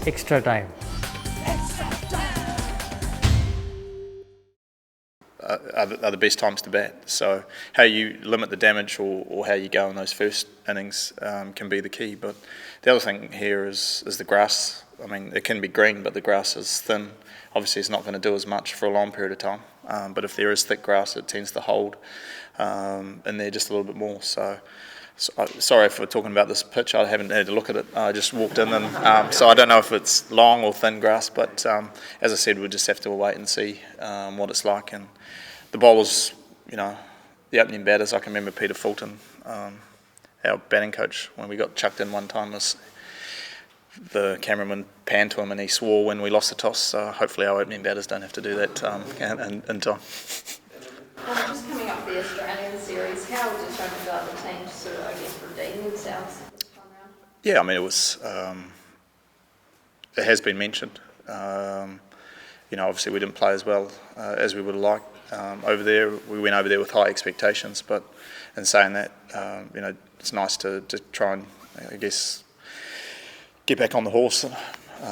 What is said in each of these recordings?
extra time. Are the best times to bat. So how you limit the damage or how you go in those first innings can be the key. But the other thing here is the grass. I mean, it can be green, but the grass is thin. Obviously, it's not going to do as much for a long period of time. But if there is thick grass, it tends to hold in there just a little bit more. So sorry for talking about this pitch. I haven't had a look at it. I just walked in, and so I don't know if it's long or thin grass. But as I said, we'll just have to wait and see what it's like. And the bowlers, the opening batters, I can remember Peter Fulton, our batting coach, when we got chucked in one time, the cameraman panned to him and he swore when we lost the toss. So hopefully our opening batters don't have to do that in time. Just coming up the Australian series, how would you try to start the team to sort of, redeem themselves this time round? Yeah, I mean, it has been mentioned. Obviously we didn't play as well as we would have liked. Over there, we went over there with high expectations, but in saying that, it's nice to try and, get back on the horse,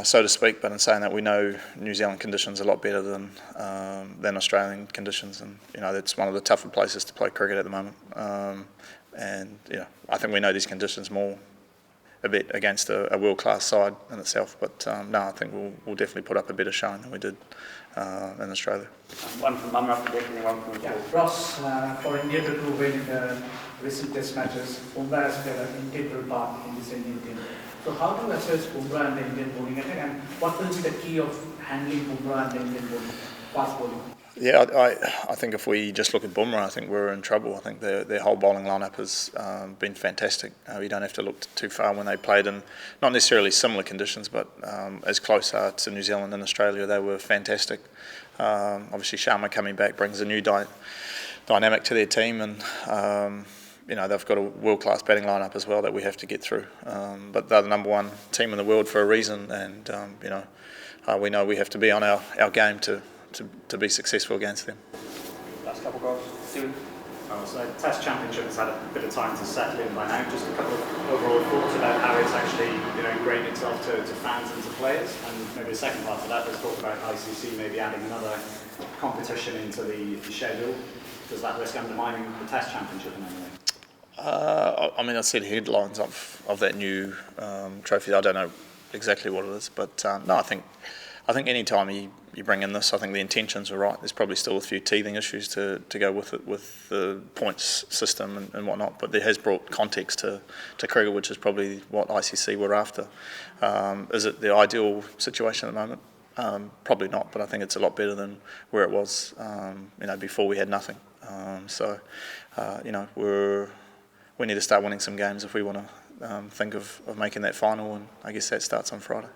so to speak. But in saying that, we know New Zealand conditions a lot better than Australian conditions, and that's one of the tougher places to play cricket at the moment. I think we know these conditions more a bit against a world-class side in itself. But I think we'll definitely put up a better showing than we did in Australia. One from Bumrah for Dick and one from Ross, for India to win the recent test matches, Bumrah has played an integral part in this Indian team. So how do you assess Bumrah and the Indian bowling attack, and what will be the key of handling Bumrah and the Indian bowling, fast bowling? Yeah, I think if we just look at Bumrah, I think we're in trouble. I think their whole bowling lineup has been fantastic. You don't have to look too far when they played in not necessarily similar conditions, but as close to New Zealand and Australia, they were fantastic. Obviously, Sharma coming back brings a new dynamic to their team, and they've got a world-class batting lineup as well that we have to get through. But they're the number one team in the world for a reason, and we know we have to be on our game to be successful against them. Last couple of goals. Stephen? So the Test Championship has had a bit of time to settle in by now. Just a couple of overall thoughts about how it's actually ingrained itself to fans and to players. And maybe the second part of that, let's talk about ICC maybe adding another competition into the schedule. Does that risk undermining the Test Championship in any way? I've seen headlines of that new trophy. I don't know exactly what it is, but no, I think any time you bring in this, I think the intentions are right. There's probably still a few teething issues to go with it, with the points system and whatnot, but it has brought context to cricket, which is probably what ICC were after. Is it the ideal situation at the moment? Probably not, but I think it's a lot better than where it was before we had nothing. We need to start winning some games if we want to think of making that final, and I guess that starts on Friday.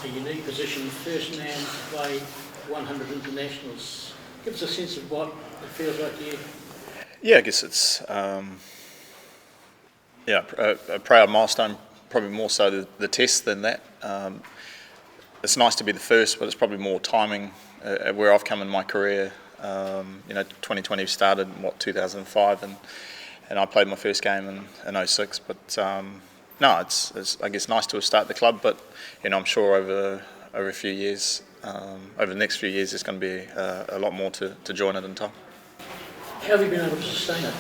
A unique position, first man to play 100 internationals. Give us a sense of what it feels like to you. Yeah, I guess it's a proud milestone, probably more so the test than that. It's nice to be the first, but it's probably more timing where I've come in my career. 2020 started in 2005, and I played my first game in 06, but no, it's I guess nice to have started the club, but I'm sure over a few years, over the next few years, there's going to be a lot more to join it in time. How have you been able to sustain it?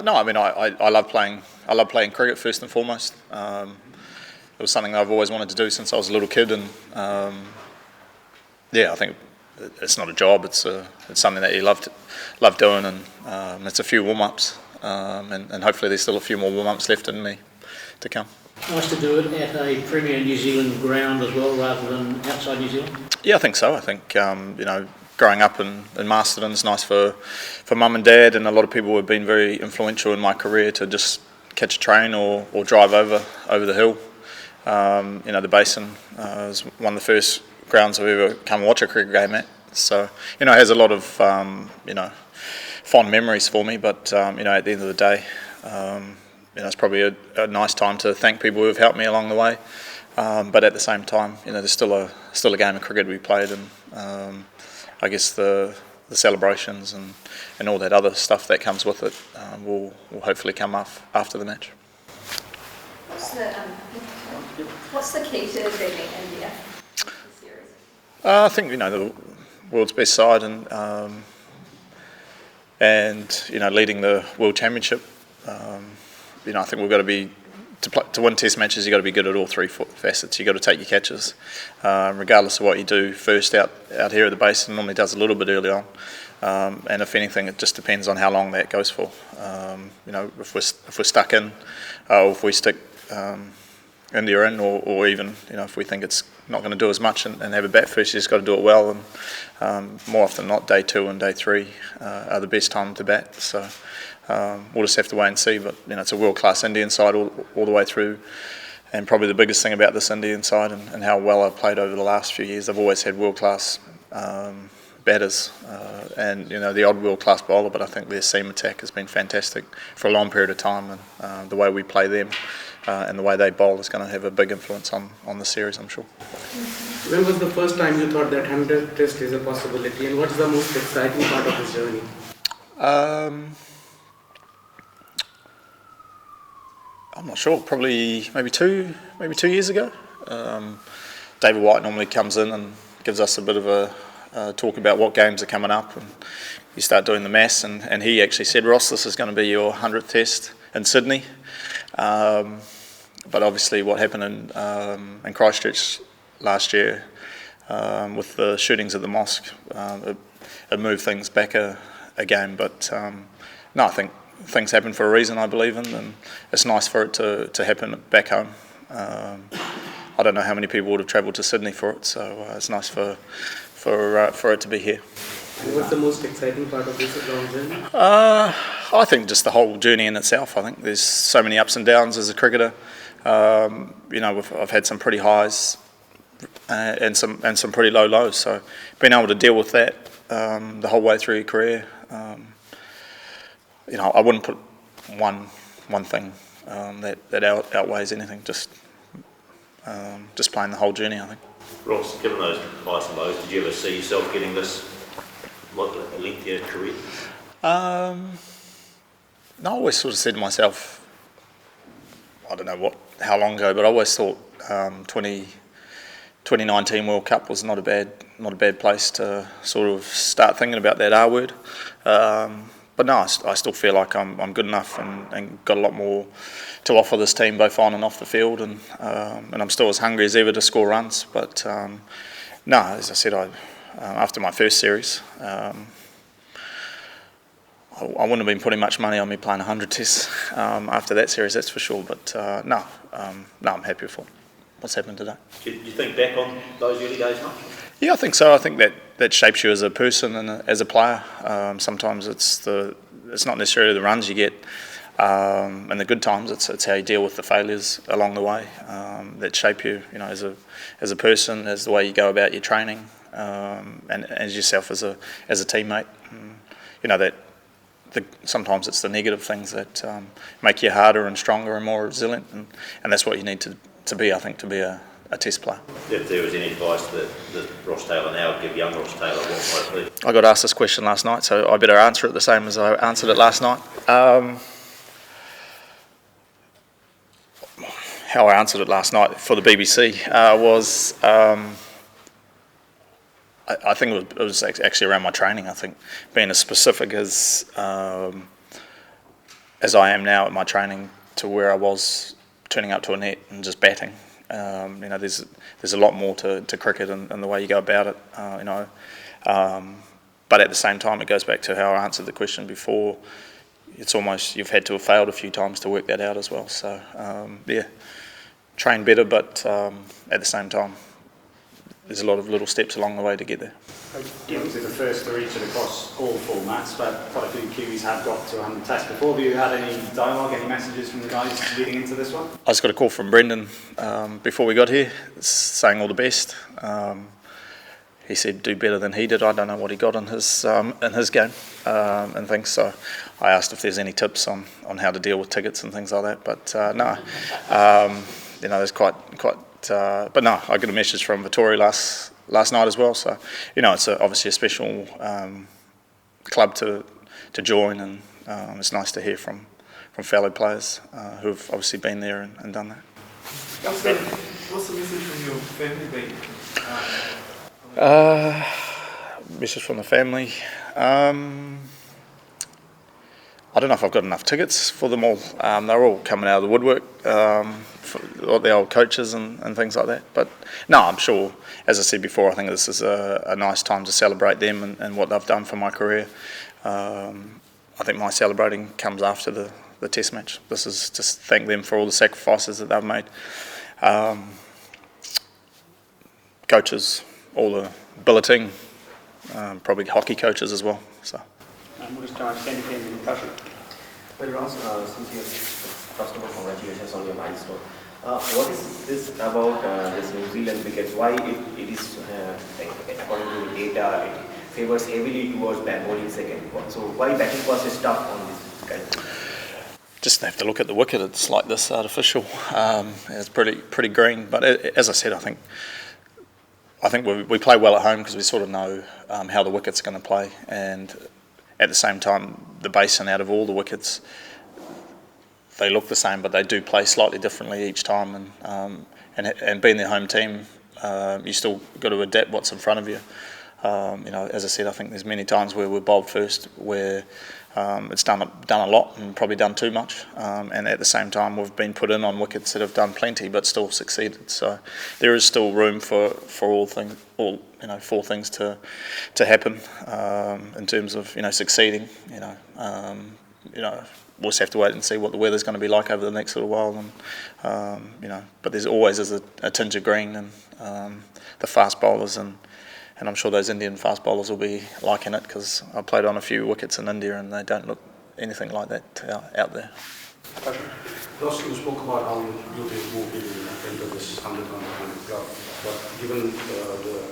No, I love playing. I love playing cricket first and foremost. It was something that I've always wanted to do since I was a little kid, and I think it's not a job. It's something that you love doing, and it's a few warm-ups. And hopefully there's still a few more warm-ups left in me to come. Nice to do it at a Premier New Zealand ground as well, rather than outside New Zealand? Yeah, I think so. I think, growing up in Masterton is nice for mum and dad, and a lot of people have been very influential in my career to just catch a train or drive over the hill. The Basin is one of the first grounds I've ever come and watch a cricket game at. So, it has a lot of, fond memories for me, but at the end of the day, it's probably a nice time to thank people who have helped me along the way. But at the same time, there's still a game of cricket to be played, and I guess the celebrations and all that other stuff that comes with it will hopefully come off after the match. What's the key to beating India in the series? I think the world's best side and leading the World Championship. I think we've got to be to win Test matches. You've got to be good at all three facets. You've got to take your catches, regardless of what you do first out here at the base. It normally does a little bit early on, and if anything, it just depends on how long that goes for. If we're stuck in, or if we stick India in, or even if we think it's not going to do as much and have a bat first, you just got to do it well. And more often than not, day 2 and day 3 are the best time to bat. So we'll just have to wait and see. But it's a world-class Indian side all the way through. And probably the biggest thing about this Indian side and how well I've played over the last few years, I've always had world-class batters and the odd world-class bowler. But I think their seam attack has been fantastic for a long period of time, and the way we play them. And the way they bowl is going to have a big influence on the series, I'm sure. When was the first time you thought that 100 Test is a possibility, and what's the most exciting part of this journey? I'm not sure. Probably maybe two years ago. David White normally comes in and gives us a bit of a talk about what games are coming up, and you start doing the maths. And he actually said, "Ross, this is going to be your 100th Test in Sydney." But obviously what happened in Christchurch last year with the shootings at the mosque, it moved things back a game. But no, I think things happen for a reason, I believe in, and it's nice for it to happen back home. I don't know how many people would have travelled to Sydney for it, so it's nice for it to be here. And what's the most exciting part of this long journey? I think just the whole journey in itself. I think there's so many ups and downs as a cricketer. I've had some pretty highs and some pretty low lows. So being able to deal with that the whole way through your career, I wouldn't put one thing that outweighs anything. Just playing the whole journey, I think. Ross, given those highs and lows, did you ever see yourself getting this lengthier career? No, I always sort of said to myself, I don't know how long ago, but I always thought 2019 World Cup was not a bad place to sort of start thinking about that R word. But no, I still feel like I'm good enough and got a lot more to offer this team, both on and off the field, and I'm still as hungry as ever to score runs. But no, as I said, after my first series, I wouldn't have been putting much money on me playing 100 Tests after that series, that's for sure. But no, I'm happy with what's happened today. Do you think back on those early days much? Yeah, I think so. I think that shapes you as a person and as a player. Sometimes it's not necessarily the runs you get in the good times. It's how you deal with the failures along the way that shape you. As a person, as the way you go about your training, and as yourself as a teammate. Sometimes it's the negative things that make you harder and stronger and more resilient, and that's what you need to be, I think, to be a Test player. If there was any advice that Ross Taylor now would give young Ross Taylor, what might it be? I got asked this question last night, so I better answer it the same as I answered it last night. How I answered it last night for the BBC was... I think it was actually around my training. I think being as specific as I am now at my training to where I was turning up to a net and just batting. There's a lot more to cricket and the way you go about it. But at the same time, it goes back to how I answered the question before. It's almost you've had to have failed a few times to work that out as well. So train better, but at the same time, there's a lot of little steps along the way to get there. Obviously the first to reach it across all formats, but quite a few Kiwis have got to 100 Tests before. Have you had any dialogue, any messages from the guys leading into this one? I just got a call from Brendan before we got here, saying all the best. He said do better than he did. I don't know what he got in his game and things. So I asked if there's any tips on how to deal with tickets and things like that. But no, there's quite. But no, I got a message from Vittoria last night as well. So it's obviously a special club to join, and it's nice to hear from fellow players who've obviously been there and done that. What's the message from your family been? Message from the family. I don't know if I've got enough tickets for them all. They're all coming out of the woodwork, for the old coaches and things like that. But no, I'm sure, as I said before, I think this is a nice time to celebrate them and what they've done for my career. I think my celebrating comes after the test match. This is just thank them for all the sacrifices that they've made. Coaches, all the billeting, probably hockey coaches as well. So. We'll just try and extend it in discussion. Well, Ross, since you first of all, congratulations on your milestone. What is this about this New Zealand wickets? Why it is, according to data, it favors heavily towards bowling second? So why batting first is tough on this kind? Just have to look at the wicket. It's like this artificial. It's pretty green. But as I said, I think we play well at home because we sort of know how the wicket's going to play, and at the same time, the basin out of all the wickets, they look the same, but they do play slightly differently each time. And being their home team, you still got to adapt what's in front of you. As I said, I think there's many times where we're bowled first, where it's done a lot and probably done too much. And at the same time, we've been put in on wickets that have done plenty but still succeeded. So there is still room for all four things to happen in terms of succeeding. We'll just have to wait and see what the weather's going to be like over the next little while. And but there's always a tinge of green and the fast bowlers and I'm sure those Indian fast bowlers will be liking it because I played on a few wickets in India and they don't look anything like that out there. Ross, you spoke about how you think moved into this 100 club, but given the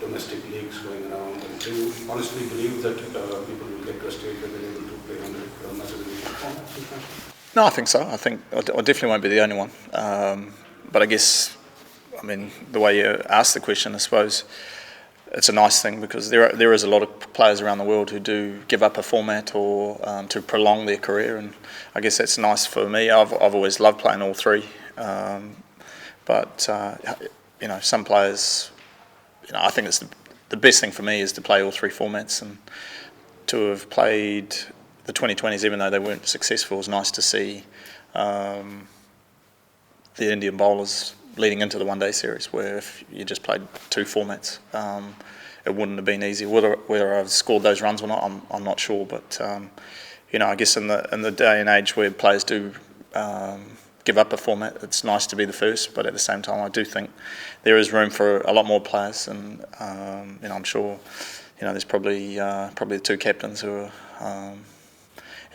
domestic leagues going around, do you honestly believe that people will get to a stage where they're able to play 100 matches in the No, I think so. I think I definitely won't be the only one. But I guess, the way you asked the question, I suppose, it's a nice thing because there is a lot of players around the world who do give up a format or to prolong their career, and I guess that's nice for me. I've always loved playing all three, but some players, I think it's the best thing for me is to play all three formats, and to have played the 2020s, even though they weren't successful, it was nice to see the Indian bowlers leading into the one-day series, where if you just played two formats, it wouldn't have been easy. Whether I've scored those runs or not, I'm not sure. But I guess in the day and age where players do give up a format, it's nice to be the first. But at the same time, I do think there is room for a lot more players, and I'm sure there's probably the two captains who are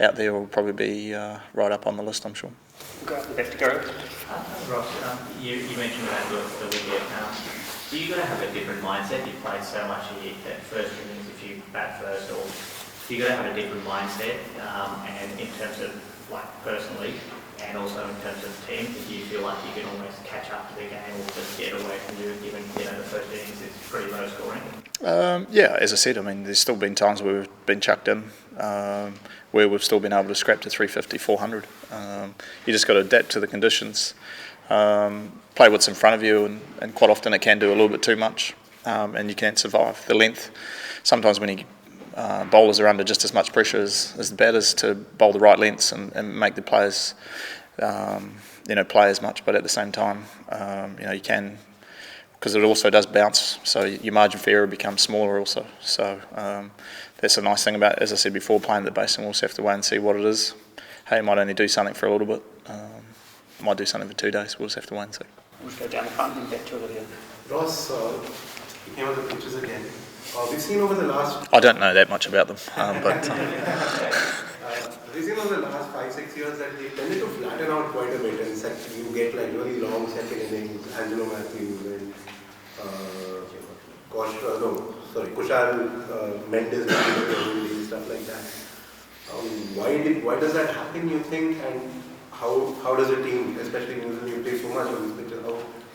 out there will probably be right up on the list, I'm sure. Left to go. Ross, you mentioned about the wicket. Do you got to have a different mindset? You've played so much at first innings if you bat first, or do you got to have a different mindset? And in terms of personally, and also in terms of team, do you feel like you can almost catch up to the game or just get away from you, given the first innings is pretty low scoring? Yeah, as I said, there's still been times where we've been chucked in, where we've still been able to scrap to 350, 400. You just got to adapt to the conditions, play what's in front of you, and quite often it can do a little bit too much, and you can't survive. The length, sometimes when bowlers are under just as much pressure as the batters to bowl the right lengths and make the players play as much, but at the same time, you can, because it also does bounce, so your margin for error becomes smaller also. So that's a nice thing about, as I said before, playing the basin. We'll just have to wait and see what it is. Hey, it might only do something for a little bit. Might do something for 2 days. We'll just have to wait and see. We'll just go down the front and get to it again. Ross, speaking about the pitches again, we've seen over the last... I don't know that much about them, but... we've seen over the last 5-6 years that they tended to flatten out quite a bit, and you get really long second innings, Angelo Matthews and Kushal Mendes, stuff like that. Why does that happen, you think, and how does a team, especially New Zealand, you play so much on these pitches,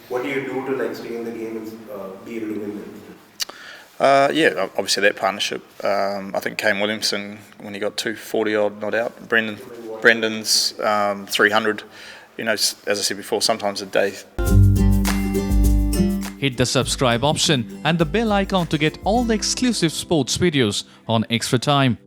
what do you do to stay in the game and be able to win them? Yeah, obviously that partnership. I think Kane Williamson, when he got 240 odd not out, Brendan's 300 you know, as I said before, sometimes a day. Hit the subscribe option and the bell icon to get all the exclusive sports videos on Extra Time.